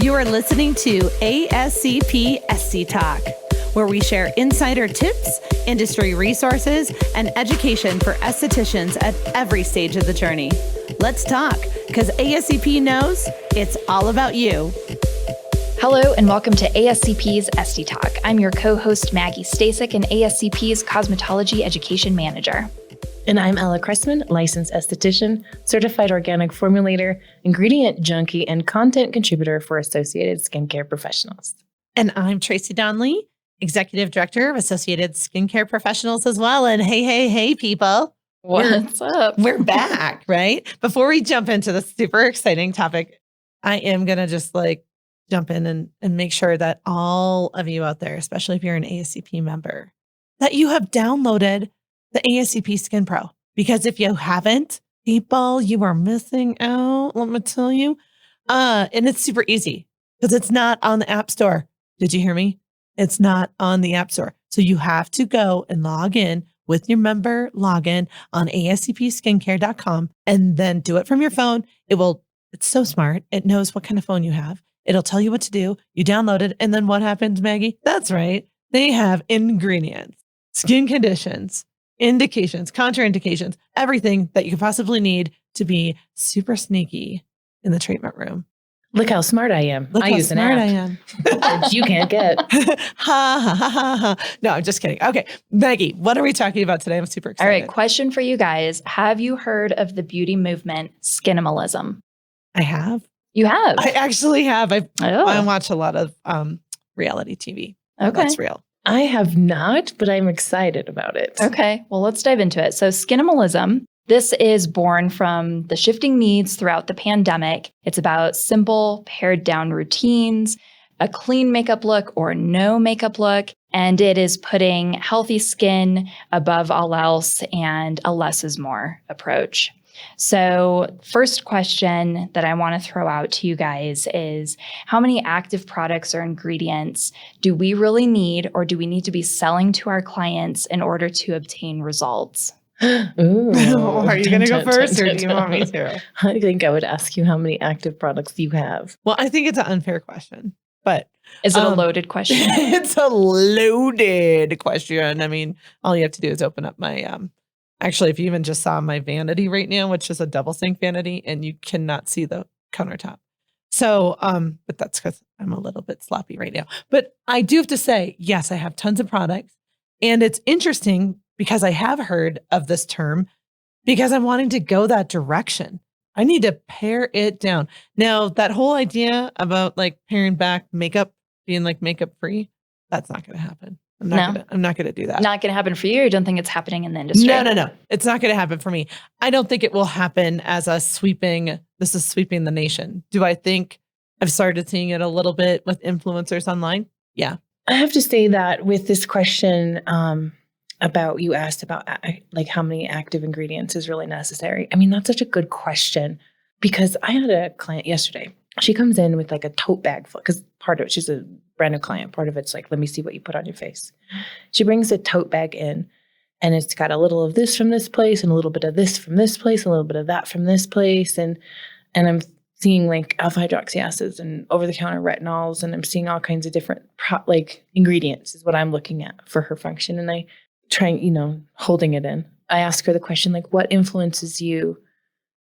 You are listening to ASCP Esty Talk, where we share insider tips, industry resources, and education for estheticians at every stage of the journey. Let's talk, because ASCP knows it's all about you. Hello and welcome to ASCP's Esty Talk. I'm your co-host Maggie Staszcuk and ASCP's Cosmetology Education Manager. And I'm Cressman, licensed esthetician, certified organic formulator, ingredient junkie, and content contributor for Associated Skincare Professionals. And I'm Tracy Donnelly, Executive Director of Associated Skincare Professionals as well. And hey, people. What's up? We're back, right? Before we jump into the super exciting topic, I am going to just jump in and make sure that all of you out there, especially if you're an ASCP member, that you have downloaded the ASCP Skin Pro. Because if you haven't, people, you are missing out, let me tell you. And it's super easy because it's not on the App Store. Did you hear me? It's not on the App Store. So you have to go and log in with your member login on ascpskincare.com and then do it from your phone. It's so smart. It knows what kind of phone you have. It'll tell you what to do. You download it. And then what happens, Maggie? That's right. They have ingredients, skin conditions, indications, contraindications, everything that you could possibly need to be super sneaky in the treatment room. Look how smart I am. Look I how use an smart app I am. that you can't get. Ha, ha, ha, ha, ha. No, I'm just kidding. Okay, Maggie, what are we talking about today? I'm super excited. All right, question for you guys. Have you heard of the beauty movement, Skinimalism? I have. You have? I actually have. I watch a lot of reality TV. Okay. That's real. I have not, but I'm excited about it. Okay, well, let's dive into it. So Skinimalism, this is born from the shifting needs throughout the pandemic. It's about simple, pared down routines, a clean makeup look or no makeup look, and it is putting healthy skin above all else and a less is more approach. So first question that I want to throw out to you guys is, how many active products or ingredients do we really need, or do we need to be selling to our clients in order to obtain results? Ooh, are you going to go first or do you want me to? I think I would ask you how many active products you have. Well, I think it's an unfair question, but is it a loaded question? It's a loaded question. I mean, all you have to do is open up my, actually, if you even just saw my vanity right now, which is a double sink vanity, and you cannot see the countertop. So, but that's because I'm a little bit sloppy right now. But I do have to say, yes, I have tons of products. And it's interesting because I have heard of this term because I'm wanting to go that direction. I need to pare it down. Now, that whole idea about paring back makeup, being makeup free, that's not going to happen. I'm not going to do that. Not going to happen for you? Or you don't think it's happening in the industry? No. It's not going to happen for me. I don't think it will happen as this is sweeping the nation. Do I think I've started seeing it a little bit with influencers online? Yeah. I have to say that with this question you asked about how many active ingredients is really necessary. I mean, that's such a good question because I had a client yesterday. She comes in with a tote bag full, because part of it, she's a brand new client. Part of it's let me see what you put on your face. She brings a tote bag in and it's got a little of this from this place and a little bit of this from this place, and a little bit of that from this place. And I'm seeing alpha hydroxy acids and over-the-counter retinols, and I'm seeing all kinds of different ingredients is what I'm looking at for her function. And I try, holding it in. I ask her the question, what influences you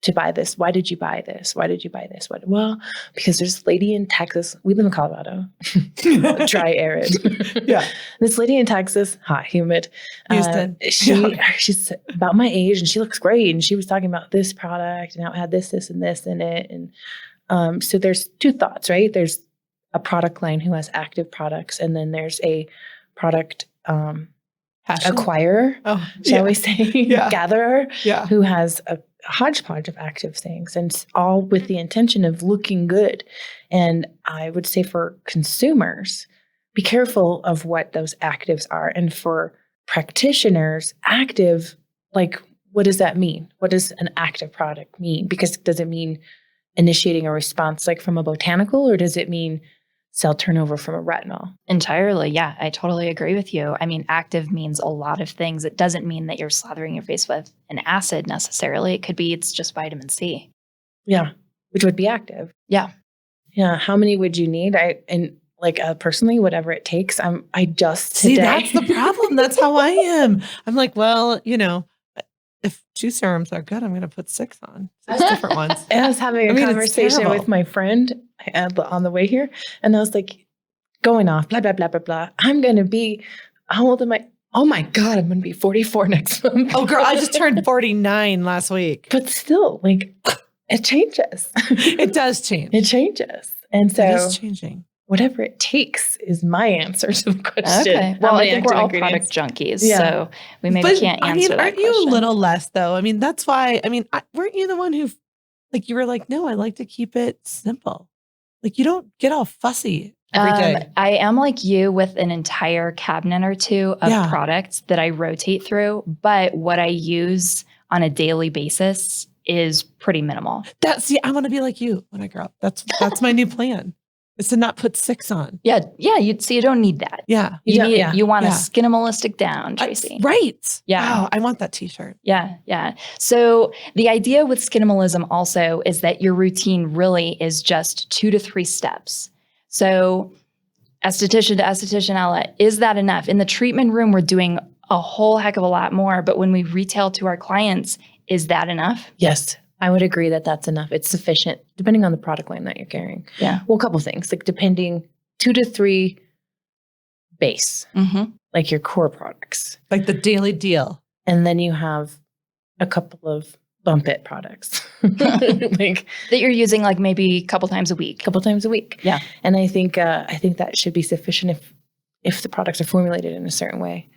to buy this? Why did you buy this? Why did you buy this? Well, because there's this lady in Texas. We live in Colorado, dry, arid. Yeah. This lady in Texas, hot, humid. Houston. She's about my age and she looks great. And she was talking about this product and how it had this, and this in it. And so there's two thoughts, right? There's a product line who has active products, and then there's a product acquirer, shall we say, gatherer, who has a hodgepodge of active things, and it's all with the intention of looking good. And I would say for consumers, be careful of what those actives are. And for practitioners, active, what does that mean? What does an active product mean? Because does it mean initiating a response from a botanical, or does it mean cell turnover from a retinol? Entirely. Yeah, I totally agree with you. I mean, active means a lot of things. It doesn't mean that you're slathering your face with an acid necessarily. It could be it's just vitamin C. Yeah, which would be active. Yeah. Yeah. How many would you need? Personally, whatever it takes. I just today. See, that's the problem. That's how I am. I'm like, well, if 2 serums are good, I'm going to put 6 on. 6 different ones. I was having a conversation with my friend on the way here, and I was like, going off, blah, blah, blah, blah, blah. I'm going to be, how old am I? Oh my God, I'm going to be 44 next month. Oh, girl, I just turned 49 last week. But still, it changes. It does change. It changes. And so it is changing. Whatever it takes is my answer to the question. Okay. Well, I think we're all product junkies, so we maybe can't answer that aren't question. you a little less though? I mean, that's why, weren't you the one who, you were like, no, I like to keep it simple. You don't get all fussy every day. I am like you with an entire cabinet or 2 of products that I rotate through, but what I use on a daily basis is pretty minimal. I want to be like you when I grow up. That's my new plan. Is to not put 6 on. Yeah. You don't need that. Yeah. You want a skinimalistic down, Tracy. Right. Yeah. Wow, I want that t-shirt. Yeah. So the idea with Skinimalism also is that your routine really is just 2 to 3 steps. So esthetician to esthetician outlet, is that enough? In the treatment room, we're doing a whole heck of a lot more, but when we retail to our clients, is that enough? Yes. I would agree that that's enough. It's sufficient, depending on the product line that you're carrying. Yeah. Well, a couple things, depending 2 to 3 base, your core products. Like the daily deal. And then you have a couple of bump it products. That you're using maybe a couple times a week. Yeah. And I think that should be sufficient if the products are formulated in a certain way.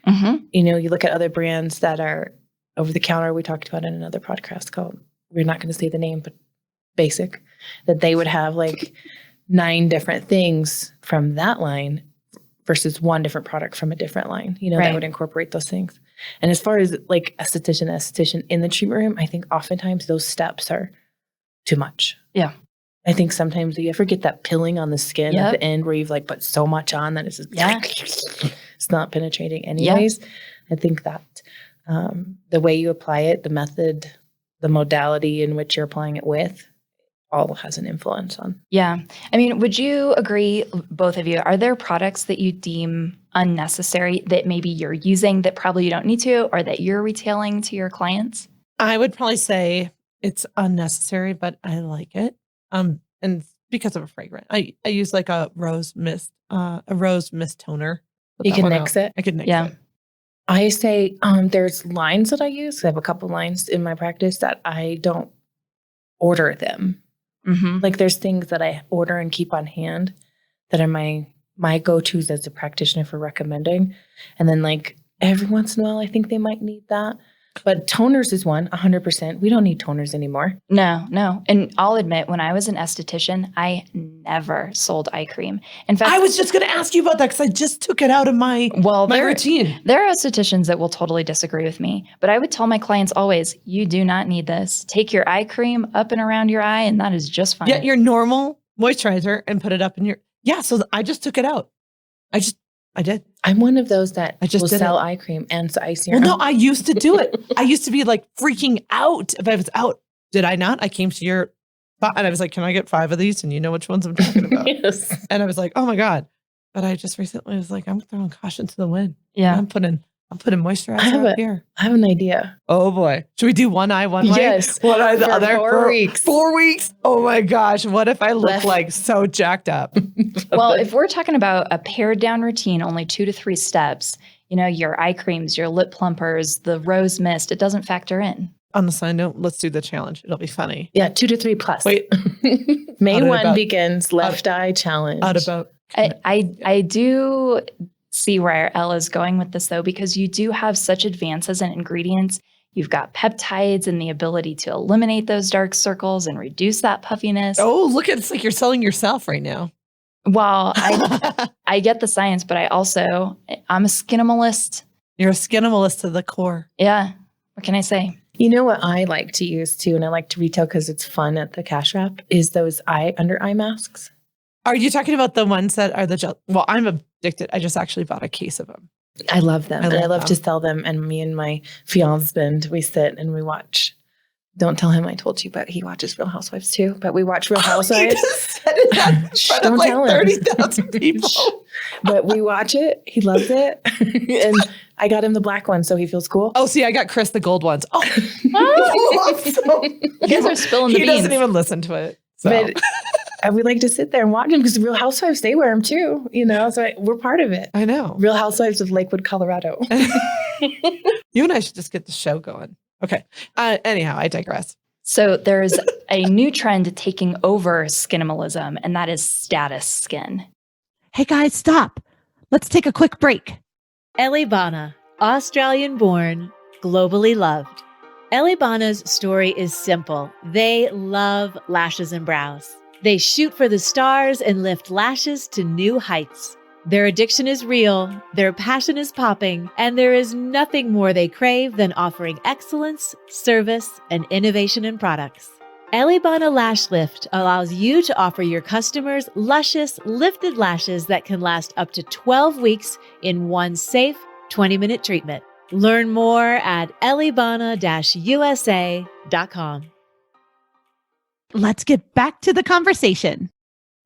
You look at other brands that are over the counter. We talked about it in another podcast called, we're not going to say the name, but Basic, that they would have 9 different things from that line versus 1 different product from a different line, that would incorporate those things. And as far as esthetician in the treatment room, I think oftentimes those steps are too much. Yeah. I think sometimes you ever get that pilling on the skin at the end where you've put so much on that it's just, it's not penetrating anyways. Yep. I think that the way you apply it, the method, the modality in which you're applying it with, all has an influence on. Yeah. Would you agree, both of you, are there products that you deem unnecessary that maybe you're using that probably you don't need to, or that you're retailing to your clients? I would probably say it's unnecessary, but I like it. And because of a fragrance, I use a rose mist toner. You can mix it. I could mix it. I say there's lines that I use. I have a couple lines in my practice that I don't order them. There's things that I order and keep on hand that are my go-tos as a practitioner for recommending. And then every once in a while, I think they might need that. But toners is one, 100%. We don't need toners anymore. No. And I'll admit, when I was an esthetician, I never sold eye cream. In fact, I was just going to ask you about that because I just took it out of my routine. There are estheticians that will totally disagree with me, but I would tell my clients always, you do not need this. Take your eye cream up and around your eye, and that is just fine. Get your normal moisturizer and put it up in your... Yeah, so I just took it out. I did. I'm one of those that will sell it. Eye cream and eye serum. Well, no, I used to do it. I used to be freaking out if I was out. Did I not? I came to your spot and I was like, can I get 5 of these? And you know which ones I'm talking about. Yes. And I was like, oh my God. But I just recently was like, I'm throwing caution to the wind. Yeah. I'm putting moisturizer up here. I have an idea. Oh boy. Should we do one eye, one way? Yes. One eye, the other? 4 weeks. 4 weeks? Oh my gosh. What if I look so jacked up? Well, if we're talking about a pared down routine, only 2 to 3 steps, your eye creams, your lip plumpers, the rose mist, it doesn't factor in. On the side note, let's do the challenge. It'll be funny. Yeah, 2 to 3 plus. Wait. May 1 begins left eye challenge. I do see where Ella's going with this, though, because you do have such advances in ingredients. You've got peptides and the ability to eliminate those dark circles and reduce that puffiness. Oh, look at it's like you're selling yourself right now. Well, I get the science, but I'm a skinimalist. You're a skinimalist to the core. Yeah. What can I say? You know what I like to use too, and I like to retail because it's fun at the cash wrap, is those under eye masks. Are you talking about the ones that are the gel? Well, I'm addicted. I just actually bought a case of them. I love them. I love to sell them. And me and my fiancé, we sit and we watch Don't tell him I told you, but he watches Real Housewives too. But we watch Real Housewives. Said it in front of like 30,000 people. But we watch it. He loves it. And I got him the black one, so he feels cool. Oh, see, I got Chris the gold ones. Oh, You guys are spilling the beans. He doesn't even listen to it. So. But we like to sit there and watch them because Real Housewives, they wear them too, so we're part of it. I know. Real Housewives of Lakewood, Colorado. You and I should just get the show going. Okay. Anyhow, I digress. So there's a new trend taking over Skinimalism, and that is status skin. Hey guys, stop. Let's take a quick break. Elibana, Australian-born, globally loved. Elibana's story is simple. They love lashes and brows. They shoot for the stars and lift lashes to new heights. Their addiction is real, their passion is popping, and there is nothing more they crave than offering excellence, service, and innovation in products. Elibana Lash Lift allows you to offer your customers luscious, lifted lashes that can last up to 12 weeks in one safe, 20-minute treatment. Learn more at elibana-usa.com. Let's get back to the conversation.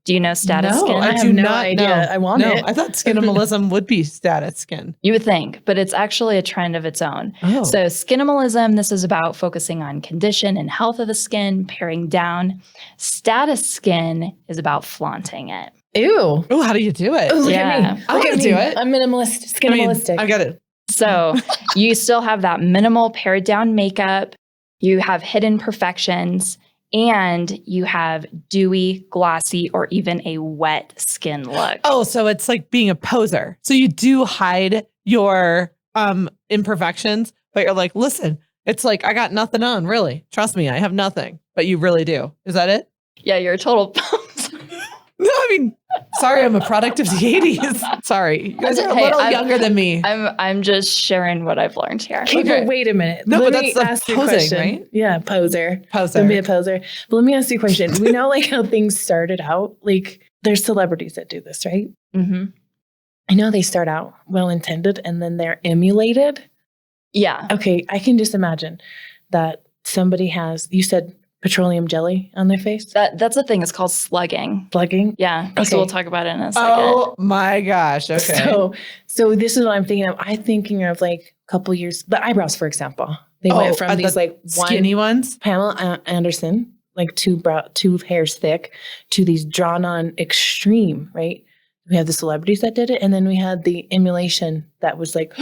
Do you know status skin? I have no idea. I want it. I thought Skinimalism would be status skin. You would think, but it's actually a trend of its own. Oh. So Skinimalism, this is about focusing on condition and health of the skin, paring down. Status skin is about flaunting it. Ew. Oh, how do you do it? Look Yeah. at me. I want to do it. I'm minimalist, skinimalistic. I got it. So you still have that minimal pared down makeup. You have hidden perfections. And you have dewy, glossy, or even a wet skin look. Oh, so it's like being a poser. So you do hide your imperfections, but you're like, listen, it's like, I got nothing on, really. Trust me, I have nothing. But you really do. Is that it? Yeah, you're a total No, I mean, sorry, I'm a product of the 80s. Sorry. You guys are a little younger than me. I'm just sharing what I've learned here. Okay, Okay. but wait a minute. No, Let but me that's the ask you a posing, question. right? Yeah, poser. Poser. Don't be a poser. But let me ask you a question. We know like how things started out. Like there's celebrities that do this, right? Mm-hmm. I know they start out well-intended and then they're emulated. Yeah. Okay, I can just imagine that somebody has, you said petroleum jelly on their face? That's the thing. It's called slugging. Slugging? Yeah. Okay. So we'll talk about it in a second. Oh my gosh. Okay. So this is what I'm thinking of. I'm thinking of like a couple years, the eyebrows, for example. They went from these like skinny ones. Pamela Anderson, like two hairs thick, to these drawn on extreme, right? We had the celebrities that did it. And then we had the emulation that was like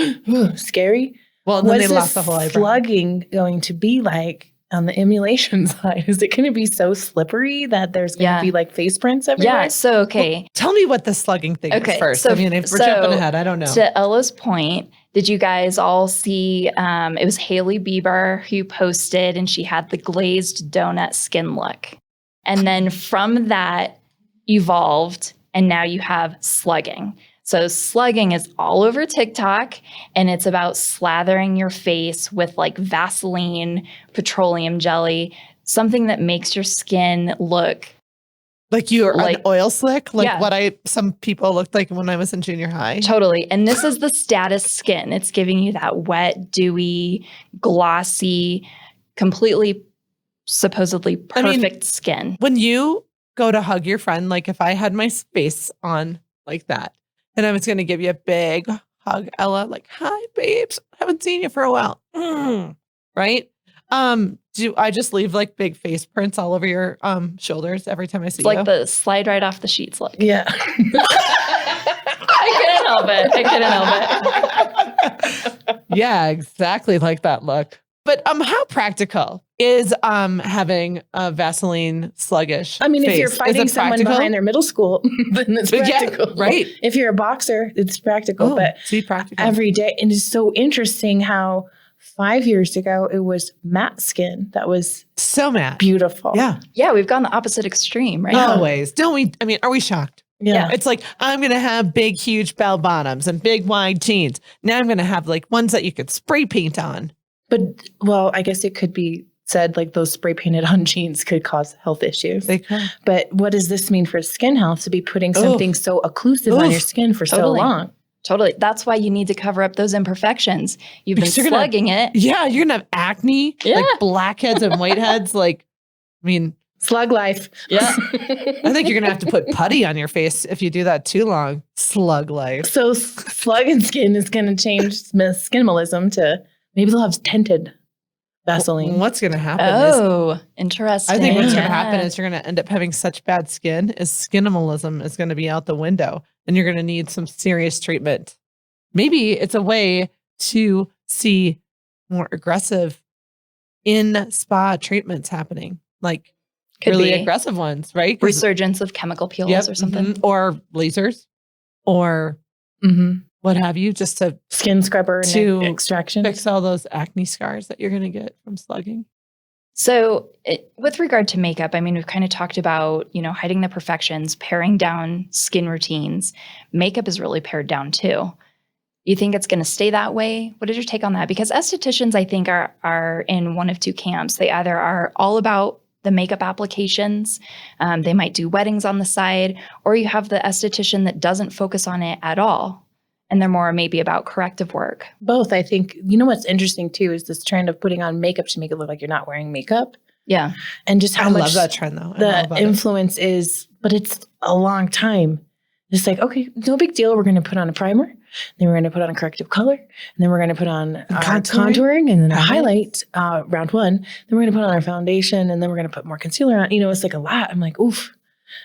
scary. Well, then they lost the whole eyebrow. Slugging going to be like on the emulation side? Is it going to be so slippery that there's going to be like face prints everywhere? Yeah. So, okay. Well, tell me what the slugging thing is first. So, I mean, if we're jumping ahead, I don't know. To Ella's point, did you guys all see, it was Hailey Bieber who posted and she had the glazed donut skin look. And then from that evolved and now you have slugging. So slugging is all over TikTok and it's about slathering your face with like Vaseline, petroleum jelly, something that makes your skin look like you're like an oil slick, like yeah. what some people looked like when I was in junior high. Totally. And this is the status skin. It's giving you that wet, dewy, glossy, completely supposedly perfect skin. When you go to hug your friend, like if I had my face on like that, and I was going to give you a big hug, Ella, like, hi, babes. Haven't seen you for a while. Right? Do I just leave like big face prints all over your shoulders every time I see It's like you? the slide right off the sheets look. Yeah. I couldn't help it. Yeah, exactly like that look. But how practical is having a Vaseline sluggish I mean, face? if you're fighting someone behind their middle school, then it's practical. Yeah, right. If you're a boxer, it's practical. But practical every day. And it's so interesting how 5 years ago, it was matte skin that was so matte. Beautiful. Yeah. Yeah, we've gone the opposite extreme, right? Always. Don't we? I mean, are we shocked? Yeah. It's like, I'm going to have big, huge bell bottoms and big, wide jeans. Now I'm going to have like ones that you could spray paint on. But, well, I guess it could be said like those spray painted on jeans could cause health issues. They could. But what does this mean for skin health to be putting something so occlusive on your skin for so long? Totally. That's why you need to cover up those imperfections. You've been slugging it. Yeah, you're going to have acne, Yeah. like blackheads and whiteheads. Like, I mean, slug life. Yeah. I think you're going to have to put putty on your face if you do that too long. Slug life. So slug and skin is going to change Skinimalism to maybe they'll have tinted Vaseline. What's going to happen Interesting. I think what's going to happen is you're going to end up having such bad skin is Skinimalism is going to be out the window and you're going to need some serious treatment. Maybe it's a way to see more aggressive in spa treatments happening, like Could really be. aggressive ones, right? Resurgence of chemical peels or something. Or lasers or what have you, just to Skin scrubber and extraction. fix all those acne scars that you're going to get from slugging. So with regard to makeup, I mean, we've kind of talked about, hiding the perfections, paring down skin routines. Makeup is really pared down too. You think it's going to stay that way? What is your take on that? Because estheticians, I think, are in one of two camps. They either are all about the makeup applications. They might do weddings on the side, or you have the esthetician that doesn't focus on it at all. And they're more maybe about corrective work. Both. I think, what's interesting too is this trend of putting on makeup to make it look like you're not wearing makeup. Yeah. And just how much love that trend though. The influence is, but it's a long time. It's like, okay, no big deal. We're going to put on a primer. Then we're going to put on a corrective color. And then we're going to put on our contouring and then a highlight, round one. Then we're going to put on our foundation and then we're going to put more concealer on. It's like a lot. I'm like, oof.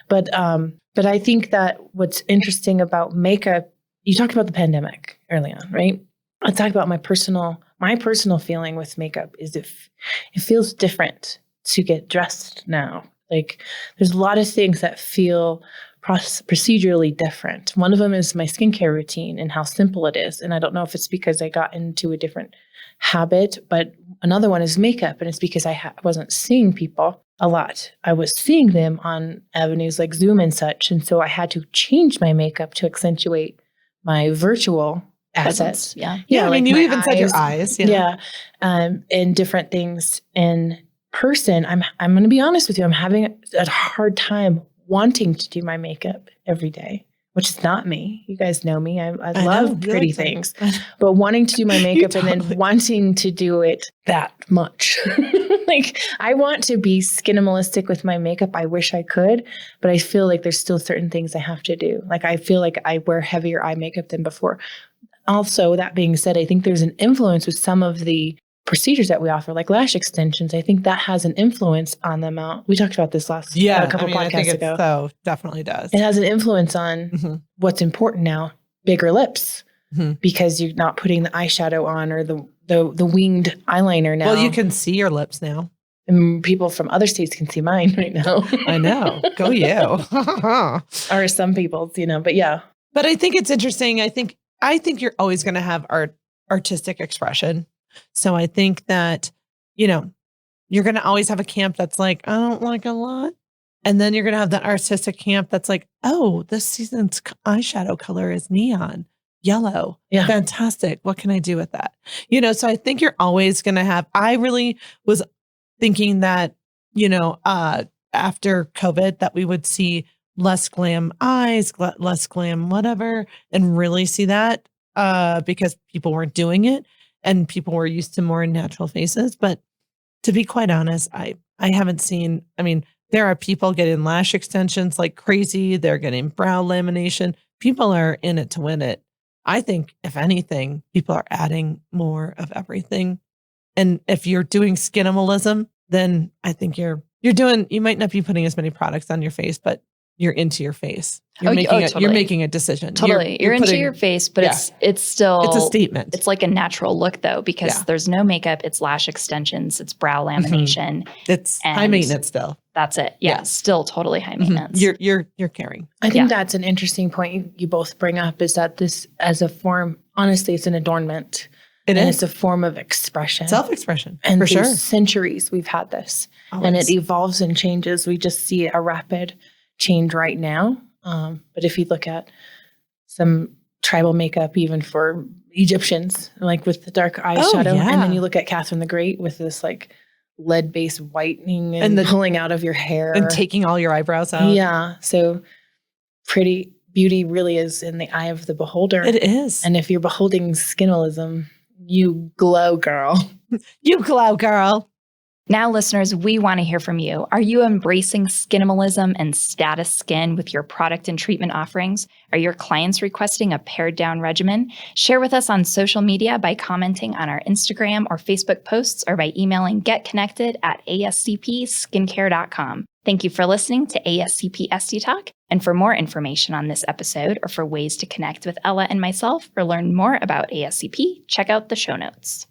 But I think that what's interesting about makeup, you talked about the pandemic early on, right? I'll talk about my personal feeling with makeup is it feels different to get dressed now. Like there's a lot of things that feel procedurally different. One of them is my skincare routine and how simple it is. And I don't know if it's because I got into a different habit, but another one is makeup. And it's because I wasn't seeing people a lot. I was seeing them on avenues like Zoom and such. And so I had to change my makeup to accentuate my virtual assets. Yeah. Yeah. I mean, you even said your eyes. eyes. Yeah. And different things in person. I'm going to be honest with you. I'm having a hard time wanting to do my makeup every day, which is not me. You guys know me. I love pretty things, but wanting to do my makeup and then wanting to do it that much. Like I want to be skinimalistic with my makeup. I wish I could, but I feel like there's still certain things I have to do. Like I feel like I wear heavier eye makeup than before. Also, that being said, I think there's an influence with some of the procedures that we offer, like lash extensions. I think that has an influence on the amount. We talked about this a couple podcasts ago. So definitely does. It has an influence on what's important now, bigger lips, because you're not putting the eyeshadow on or the winged eyeliner now. Well, you can see your lips now. And people from other states can see mine right now. I know. Go you. Or some people's, but yeah. But I think it's interesting. I think you're always going to have artistic expression. So I think that, you're going to always have a camp that's like, I don't like a lot. And then you're going to have that artistic camp that's like, oh, this season's eyeshadow color is neon yellow. Yeah. Fantastic. What can I do with that? So I think you're always going to have, I really was thinking that, after COVID that we would see less glam eyes, less glam, whatever, and really see that because people weren't doing it. And people were used to more natural faces. But to be quite honest, I haven't seen, there are people getting lash extensions like crazy. They're getting brow lamination. People are in it to win it. I think, if anything, people are adding more of everything. And if you're doing skinimalism, then I think you might not be putting as many products on your face, but you're into your face. You're making a decision. Totally. You're into your face, but it's still... It's a statement. It's like a natural look though, because there's no makeup. It's lash extensions. It's brow lamination. It's high maintenance still. That's it. Yeah. Still totally high maintenance. You're caring. I think that's an interesting point you both bring up is that this as a form, honestly, it's an adornment. It's a form of expression. Self-expression. And for sure. Centuries we've had this. Always. And it evolves and changes. We just see a rapid change right now. But if you look at some tribal makeup, even for Egyptians, like with the dark eyeshadow, and then you look at Catherine the Great with this like lead-based whitening and the pulling out of your hair. And taking all your eyebrows out. Yeah. So pretty beauty really is in the eye of the beholder. It is. And if you're beholding Skinimalism, you glow, girl. You glow, girl. Now, listeners, we want to hear from you. Are you embracing Skinimalism and status skin with your product and treatment offerings? Are your clients requesting a pared down regimen? Share with us on social media by commenting on our Instagram or Facebook posts or by emailing getconnected@ascpskincare.com. Thank you for listening to ASCP Esty Talk. And for more information on this episode or for ways to connect with Ella and myself or learn more about ASCP, check out the show notes.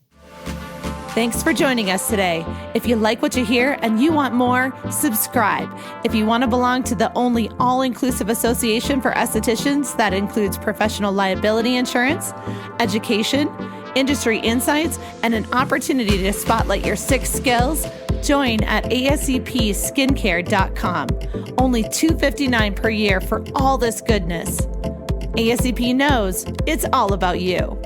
Thanks for joining us today. If you like what you hear and you want more, subscribe. If you want to belong to the only all-inclusive association for estheticians that includes professional liability insurance, education, industry insights, and an opportunity to spotlight your 6 skills, join at ascpskincare.com. Only $259 per year for all this goodness. ASCP knows it's all about you.